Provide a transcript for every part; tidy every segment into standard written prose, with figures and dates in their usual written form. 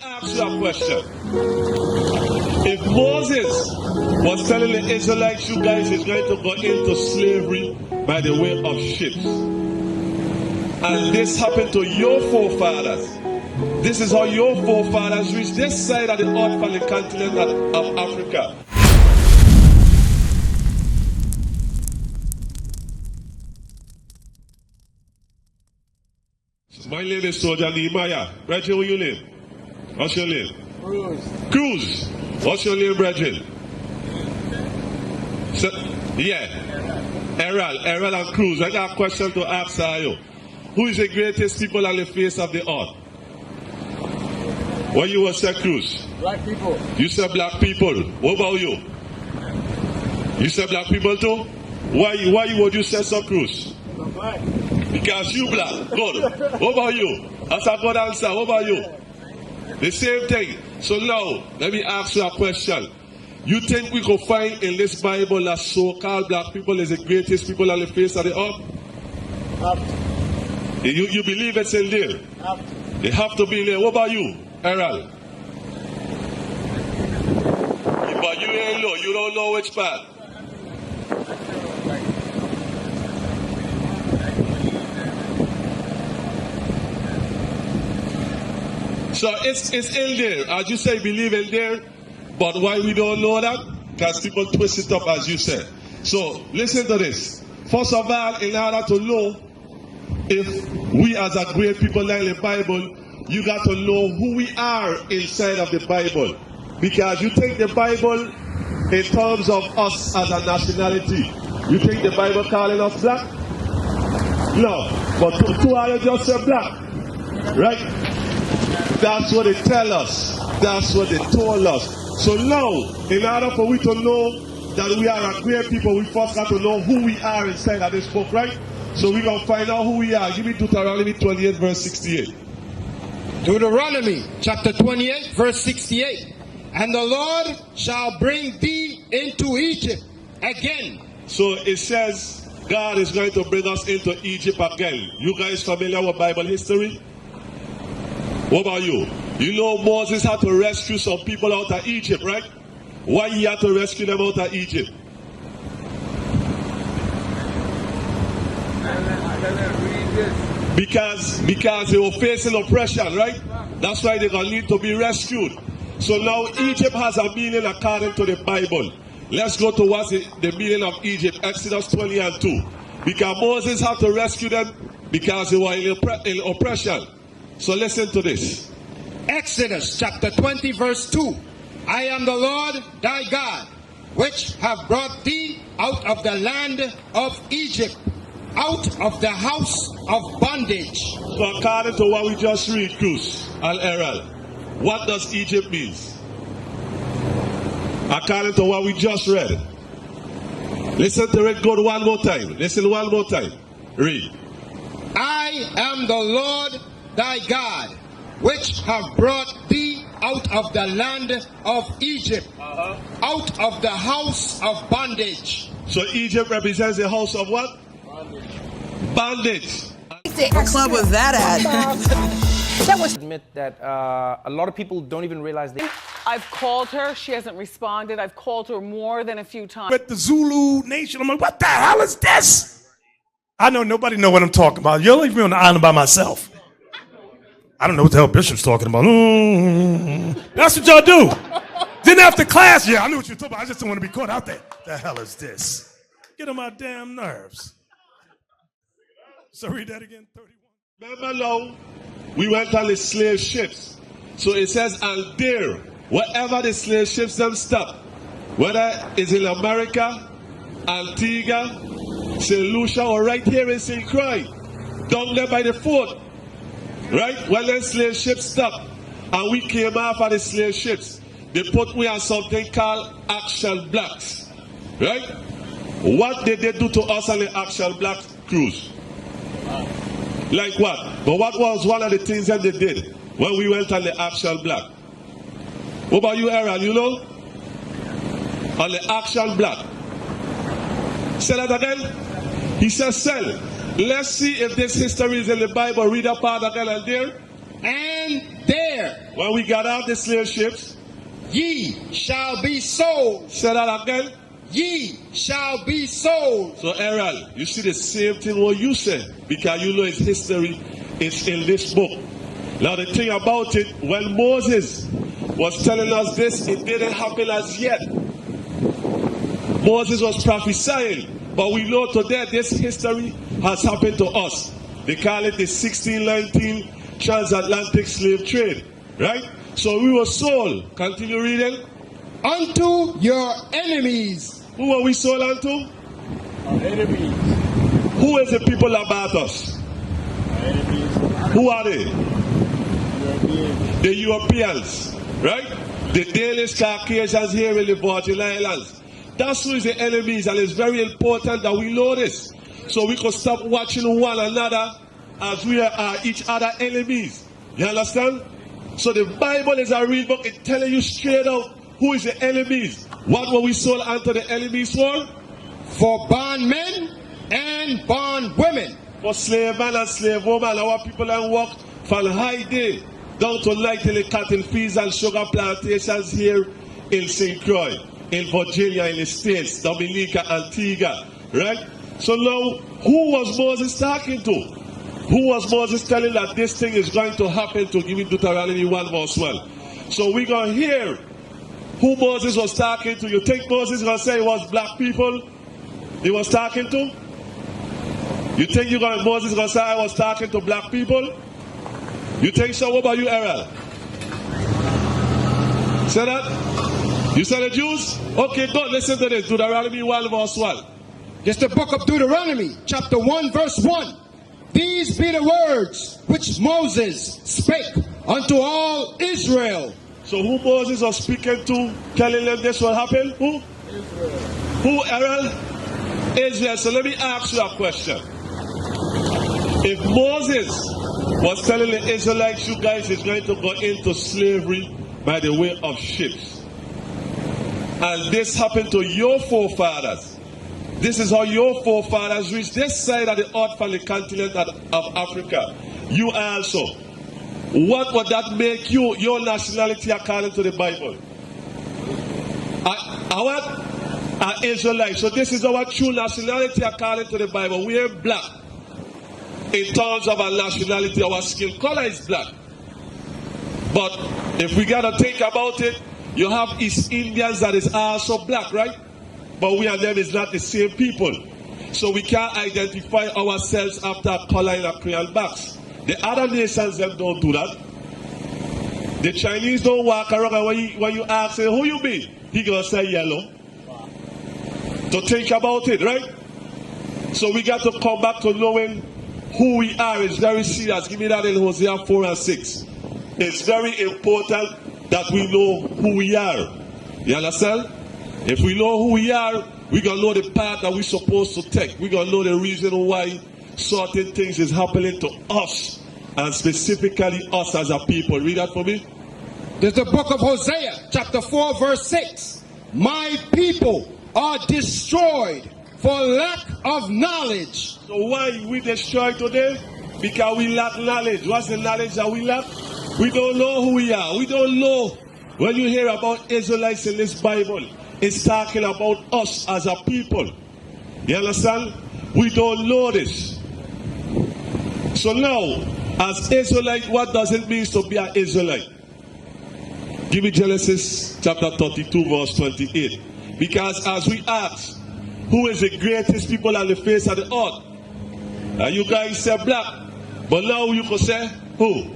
ask you a question. If Moses was telling the Israelites, you guys is going to go into slavery by the way of ships, and this happened to your forefathers, this is how your forefathers reached this side of the earth from the continent of Africa. My name is Soldier Nehemiah. Brethren, where you live? What's your name? Cruz. What's your name, brethren? So, yeah. Errol and Cruz. I got a question to ask you. Who is the greatest people on the face of the earth? What you will say, Cruz? Black people. You said black people. What about you? You said black people too? Why would you say so, Cruz? I'm black. Because you black. Good. What about you? That's a good answer. What about you? The same thing. So now, let me ask you a question. You think we could find in this Bible that so-called black people is the greatest people on the face of the earth? Have to. You believe it's in there? Have to. They have to be there. What about you, Errol? But you ain't know. You don't know which part. So it's in there. As you say, believe in there. But why we don't know that? Because people twist it up as you said. So listen to this. First of all, in order to know if we as a great people like the Bible, you got to know who we are inside of the Bible. Because you take the Bible in terms of us as a nationality. You think the Bible calling us black? No. But to are just say black. Right? That's what they tell us. That's what they told us. So now, in order for we to know that we are a great people, we first have to know who we are inside of this book, right? So we're going to find out who we are. Give me Deuteronomy 28, verse 68. Deuteronomy chapter 28, verse 68. And the Lord shall bring thee into Egypt again. So it says God is going to bring us into Egypt again. You guys familiar with Bible history? What about you? You know Moses had to rescue some people out of Egypt, right? Why he had to rescue them out of Egypt? Because they were facing oppression, right? That's why they're going to need to be rescued. So now Egypt has a meaning according to the Bible. Let's go to what's the meaning of Egypt. Exodus 20 and 2. Because Moses had to rescue them because they were in oppression. So listen to this. Exodus chapter 20 verse 2. I am the Lord thy God, which have brought thee out of the land of Egypt, out of the house of bondage. So according to what we just read, Cruz and Errol, what does Egypt mean? According to what we just read. Listen to it good one more time. Listen one more time. Read. I am the Lord thy God, which have brought thee out of the land of Egypt, out of the house of bondage. So Egypt represents the house of what? Bondage. What club was that at? That was admit that a lot of people don't even realize they. I've called her. She hasn't responded. I've called her more than a few times. But the Zulu nation, I'm like, what the hell is this? I know nobody know what I'm talking about. You'll leave me on the island by myself. I don't know what the hell Bishop's talking about. That's what y'all do. Then after class, yeah, I knew what you were talking about. I just didn't want to be caught out there. The hell is this? Get on my damn nerves. So read that again, 31. Remember now, we went on the slave ships. So it says, and there, wherever the slave ships them stop, whether it's in America, Antigua, St. Lucia, or right here in St. Croix, down there by the fort, right? When the slave ships stopped, and we came off of the slave ships, they put me on something called action blocks, right? What did they do to us on the action block cruise? Like what? But what was one of the things that they did when we went on the action block? What about you, Aaron? You know? On the action block. Say that again. He says, "Sell. Let's see if this history is in the Bible. Read a part again and there. And there when we got out the slave ships, ye shall be sold. say that again. Ye shall be sold. So, Errol, you see the same thing what you said, because you know its history is in this book. Now, the thing about it, when Moses was telling us this, it didn't happen as yet. Moses was prophesying, but we know today this history has happened to us. They call it the 1619 transatlantic slave trade, right? So we were sold. Continue reading. Unto your enemies. Who are we sold unto? Our enemies. Who is the people about us? Our enemies. Who are they? Europeans. The Europeans, right? The Danish Caucasians here in the Virgin Islands. That's who is the enemies, and it's very important that we know this. So we can stop watching one another as we are each other enemies. You understand? So the Bible is a real book. It's telling you straight out who is the enemies. What were we sold unto the enemies for? For bondmen and bondwomen. For slave man and slave woman. Our people have worked from high day down to night in the cotton fields and sugar plantations here in St. Croix, in Virginia, in the States, Dominica, Antigua, right? So now, who was Moses talking to? Who was Moses telling that this thing is going to happen to? Give me Deuteronomy 1 verse 1. So we're going to hear who Moses was talking to. You think Moses is going to say it was black people he was talking to? You think Moses is going to say I was talking to black people? You think so? What about you, Errol? Say that? You said the Jews? Okay, don't listen to this. Deuteronomy 1 verse 1. It's the book of Deuteronomy, chapter 1, verse 1. These be the words which Moses spake unto all Israel. So who Moses was speaking to, telling them this will happen? Who? Israel. Who, Errol? Israel. So let me ask you a question. If Moses was telling the Israelites, you guys is going to go into slavery by the way of ships, and this happened to your forefathers, this is how your forefathers reached this side of the earth from the continent of Africa, you also, what would that make you, your nationality according to the Bible? What? An Israelite. So this is our true nationality according to the Bible. We are black. In terms of our nationality, our skin color is black. But if we gotta think about it, you have East Indians that is also black, right? But we and them is not the same people. So we can't identify ourselves after a color in a crayon box. The other nations them don't do that. The Chinese don't walk around and when you ask him, who you be? He gonna say yellow. To think about it, right? So we got to come back to knowing who we are. Is very serious. Give me that in Hosea 4 and 6. It's very important that we know who we are. You understand? If we know who we are, we're going to know the path that we're supposed to take. We're going to know the reason why certain things is happening to us, and specifically us as a people. Read that for me. There's the book of Hosea, chapter 4, verse 6. My people are destroyed for lack of knowledge. So why we destroyed today? Because we lack knowledge. What's the knowledge that we lack? We don't know who we are. We don't know. When you hear about Israelites in this Bible, it's talking about us as a people. You understand? We don't know this. So now, as Israelite, what does it mean to be an Israelite? Give me Genesis chapter 32 verse 28. Because as we ask, who is the greatest people on the face of the earth? And you guys say black. But now you can say, who?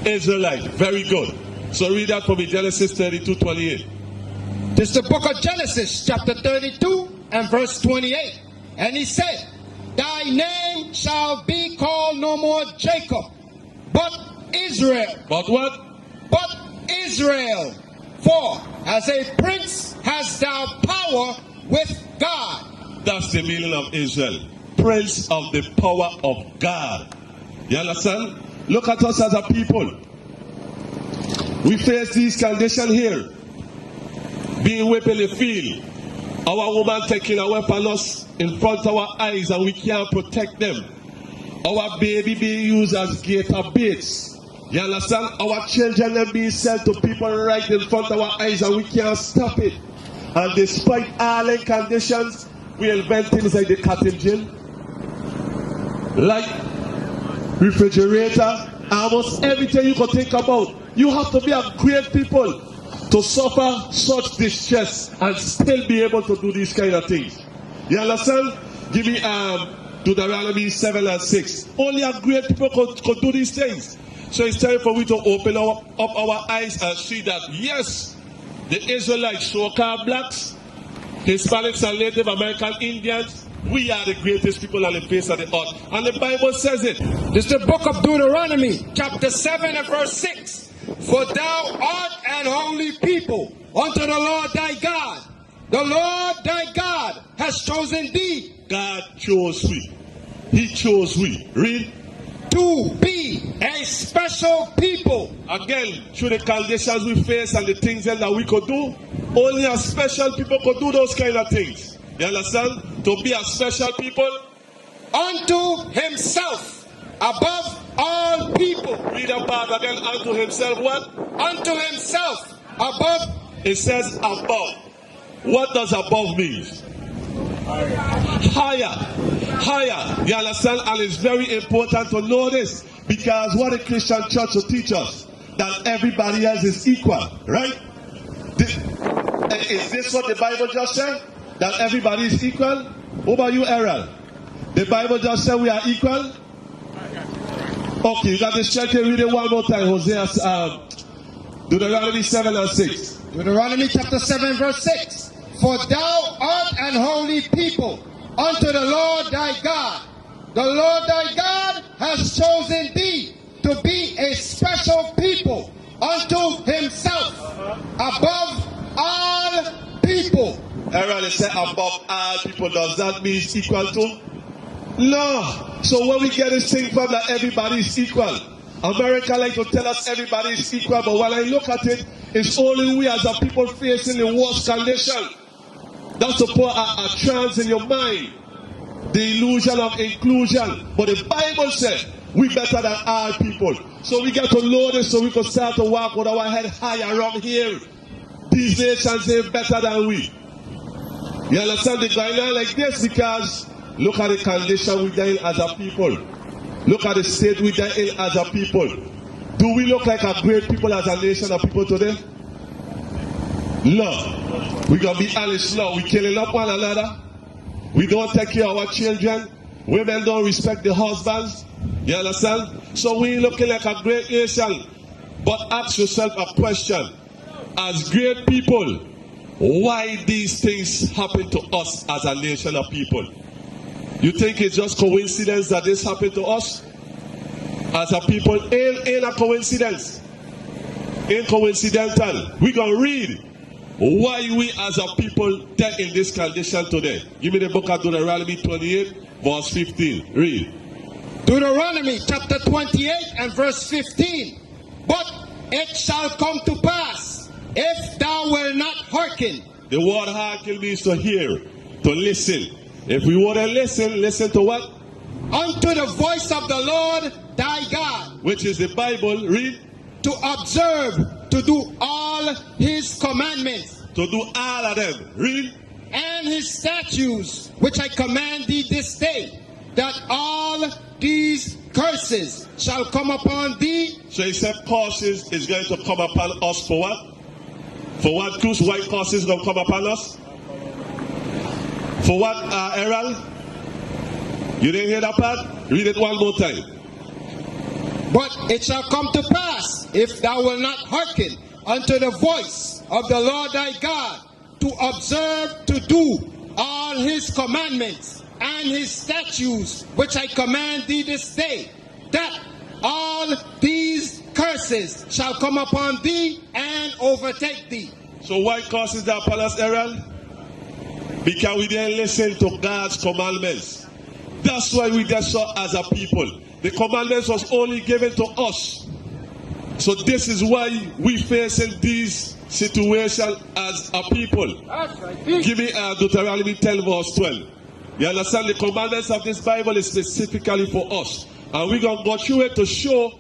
Israelite. Very good. So read that for me, Genesis 32, 28. This is the book of Genesis, chapter 32 and verse 28. And he said, thy name shall be called no more Jacob, but Israel. But what? But Israel. For as a prince hast thou power with God. That's the meaning of Israel. Prince of the power of God. You understand? Look at us as a people. We face these conditions here. Being whipped in the field. Our woman taking a weapon us in front of our eyes and we can't protect them. Our baby being used as gator baits. You understand? Our children are being sent to people right in front of our eyes and we can't stop it. And despite all the conditions, we invent things like the cotton gin, like refrigerator, almost everything you can think about. You have to be a great people to suffer such distress and still be able to do these kind of things. You understand? Give me Deuteronomy 7 and 6. Only a great people could do these things. So it's time for we to open up our eyes and see that, yes, the Israelites, so-called blacks, Hispanics and Native American Indians, we are the greatest people on the face of the earth. And the Bible says it. This is the book of Deuteronomy, chapter 7 and verse 6. For thou art an holy people unto the Lord thy God. The Lord thy God has chosen thee. God chose we. He chose we. Read. To be a special people. Again, through the conditions we face and the things that we could do, only a special people could do those kind of things. You understand? To be a special people. Unto himself, above all people. Read that part again. Unto himself what? Unto himself, above. It says above. What does above mean? Higher. Higher. You understand? And it's very important to know this, because what the Christian church will teach us, that everybody else is equal, right? Is this what the Bible just said? That everybody is equal? What about you, Errol? The Bible just said we are equal? Okay, you got this check here. Read it one more time. Hosea, Deuteronomy 7 and 6. Deuteronomy chapter 7 verse 6. For thou art an holy people unto the Lord thy God. The Lord thy God has chosen thee to be a special people unto himself, above all people. Errol said above all people. Does that mean it's equal to? No. So when we get this thing from that everybody is equal, America like to tell us everybody is equal, but when I look at it, it's only we as a people facing the worst condition. That's to put a trance in your mind, the illusion of inclusion. But the Bible said we better than all people. So we get to know this so we can start to walk with our head high around here. These nations are better than we. You understand? They're going on like this because look at the condition we're in as a people. Look at the state we're in as a people. Do we look like a great people as a nation of people today? No. We're going to be honest now. We're killing up one another. We don't take care of our children. Women don't respect the husbands. You understand? So we're looking like a great nation. But ask yourself a question. As great people, why these things happen to us as a nation of people? You think it's just coincidence that this happened to us? As a people, ain't a coincidence. Ain't coincidental. We're going to read why we as a people dead in this condition today. Give me the book of Deuteronomy 28, verse 15. Read. Deuteronomy chapter 28 and verse 15. But it shall come to pass, if thou wilt not hearken. The word hearken means to hear, to listen. If we want to listen, listen to what? Unto the voice of the Lord thy God. Which is the Bible. Read. To observe, to do all his commandments. To do all of them. Read. And his statutes, which I command thee this day, that all these curses shall come upon thee. So he said curses is going to come upon us for what? For what, Cruz? White curses going to come upon us? For what, Errol? You didn't hear that part? Read it one more time. But it shall come to pass, if thou wilt not hearken unto the voice of the Lord thy God, to observe to do all his commandments and his statutes, which I command thee this day, that all these curses shall come upon thee and overtake thee. So why curses that upon us, Errol? Because we didn't listen to God's commandments. That's why we just saw as a people. The commandments was only given to us. So this is why we facing these situations as a people. Give me Deuteronomy 10 verse 12. You understand? The commandments of this Bible is specifically for us. And we're going to go through it to show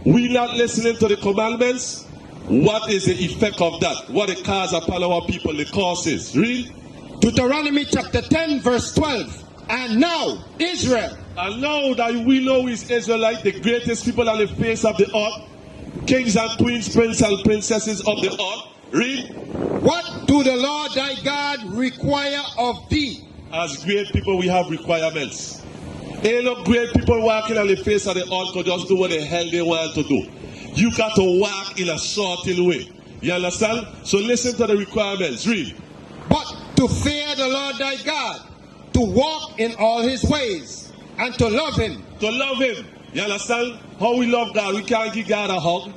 we not listening to the commandments, what is the effect of that? What it cause upon our people, the causes? Read. Deuteronomy chapter 10 verse 12. And now, Israel. And now that we know is Israelite, the greatest people on the face of the earth, kings and queens, princes and princesses of the earth. Read. What do the Lord thy God require of thee? As great people, we have requirements. Ain't no great people walking on the face of the earth could just do what the hell they want to do. You got to walk in a certain way. You understand? So listen to the requirements. Read. But to fear the Lord thy God, to walk in all his ways, and to love him. To love him. You understand? How we love God. We can't give God a hug.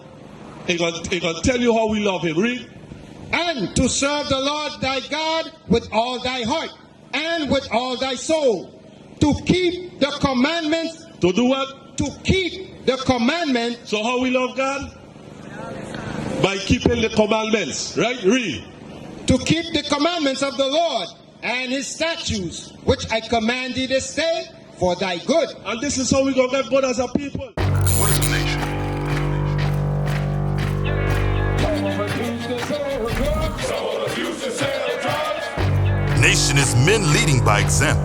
He gonna tell you how we love him. Read. And to serve the Lord thy God with all thy heart and with all thy soul. To keep the commandments. To do what? To keep the commandments. So how we love God? By keeping the commandments. Right? Read. To keep the commandments of the Lord and his statutes, which I command thee this day for thy good. And this is how we gonna get good as a people. What is a nation? Nation is men leading by example.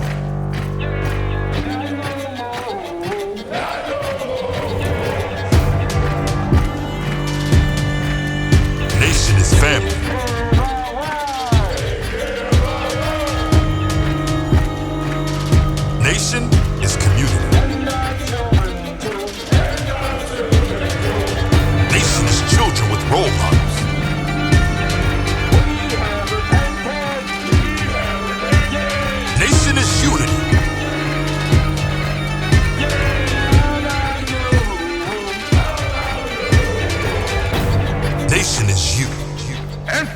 Nation is family. Nation is community. Nation is children with role models. Nation is unity. Nation is you. And